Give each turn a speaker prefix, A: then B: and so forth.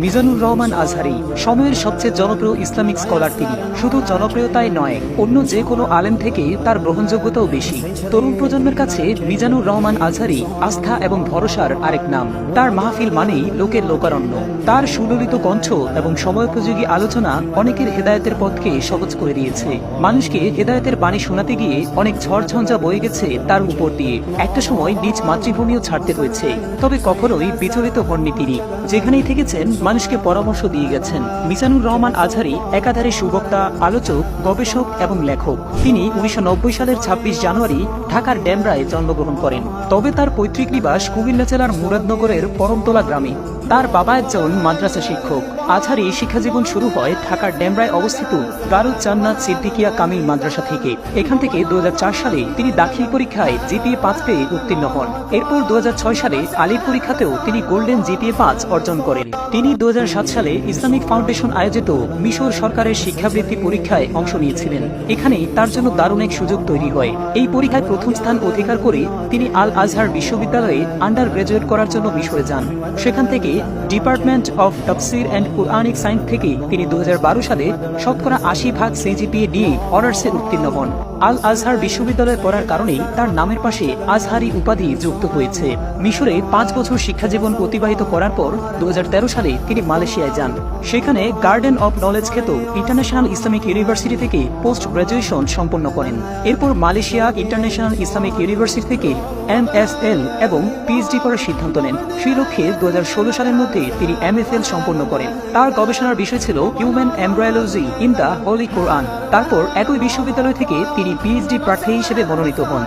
A: মিজানুর রহমান আজহারী সময়ের সবচেয়ে জনপ্রিয় ইসলামিক স্কলার তিনি। শুধু জনপ্রিয়তাই নয়, অন্য যে কোনো আলেম থেকে তার গ্রহণযোগ্যতাও বেশি। তরুণ প্রজন্মের কাছে মিজানুর রহমান আজহারী আস্থা এবং ভরসার আরেক নাম। তার মাহফিল মানেই লোকের লোকারণ্য। তার সুললিত কণ্ঠ এবং সময়োপযোগী আলোচনা অনেকের হেদায়েতের পথকে সহজ করে দিয়েছে। মানুষকে হেদায়েতের বাণী শোনাতে গিয়ে অনেক ঝড়ঝঞ্ঝা বয়ে গেছে তার উপর দিয়ে। একটা সময় নিজ মাতৃভূমিও ছাড়তে হয়েছে, তবে কখনোই বিচলিত হননি তিনি। যেখানেই থেকেছেন মানুষকে পরামর্শ দিয়ে গেছেন। মিজানুর রহমান আজহারী একাধারে সুবক্তা, আলোচক, গবেষক এবং লেখক। তিনি 1990 সালের 26 জানুয়ারি ঢাকার ডেমরায় জন্মগ্রহণ করেন। তবে তার পৈতৃক নিবাস কুমিল্লা জেলার মুরাদনগরের পরমতলা গ্রামে। তার বাবা একজন মাদ্রাসা শিক্ষক। আজহারী শিক্ষাজীবন শুরু হয় ঢাকার ডেমরায় অবস্থিত দারুল জান্নাত সিদ্দিকিয়া কামিল মাদ্রাসা থেকে। এখান থেকে 2004 সালে তিনি দাখিল পরীক্ষায় জিপিএ 5 পেয়ে উত্তীর্ণ হন। এরপর 2006 সালে আলির পরীক্ষাতেও তিনি গোল্ডেন জিপিএ 5 অর্জন করেন। তিনি 2007 সালে ইসলামিক ফাউন্ডেশন আয়োজিত মিশর সরকারের শিক্ষাবৃত্তি পরীক্ষায় অংশ নিয়েছিলেন। এখানেই তার জন্য দারুণ এক সুযোগ তৈরি হয়। এই পরীক্ষায় প্রথম স্থান অধিকার করে তিনি আল আজহার বিশ্ববিদ্যালয়ে আন্ডার গ্রাজুয়েট করার জন্য মিশরে যান। সেখান থেকে ডিপার্টমেন্ট অফ তাফসির অ্যান্ড কুরআনিক সায়েন্স থেকে তিনি 2012 সালে শতকরা 80% সিজিপিএ নিয়ে অনার্সে উত্তীর্ণ হন। আল আজহার বিশ্ববিদ্যালয়ে পড়ার কারণেই তার নামের পাশে আজহারী উপাধি যুক্ত হয়েছে। মিশরে 5 বছর শিক্ষাজীবন অতিবাহিত করার পর 2013 সালে তিনি মালয়েশিয়ায় যান। সেখানে গার্ডেন অব নলেজ খ্যাত ইন্টারন্যাশনাল ইসলামিক ইউনিভার্সিটি থেকে পোস্ট গ্রাজুয়েশন সম্পন্ন করেন। এরপর মালয়েশিয়া ইন্টারন্যাশনাল ইসলামিক ইউনিভার্সিটি থেকে MSL এবং পিএইচডি করার সিদ্ধান্ত নেন। সেই লক্ষ্যে 2016 সালের মধ্যে তিনি MFL সম্পন্ন করেন। তার গবেষণার বিষয় ছিল human embryology in the Holy Quran. তারপর একই বিশ্ববিদ্যালয় থেকে তিনি পিএইচডি প্রার্থী হিসেবে মনোনীত হন।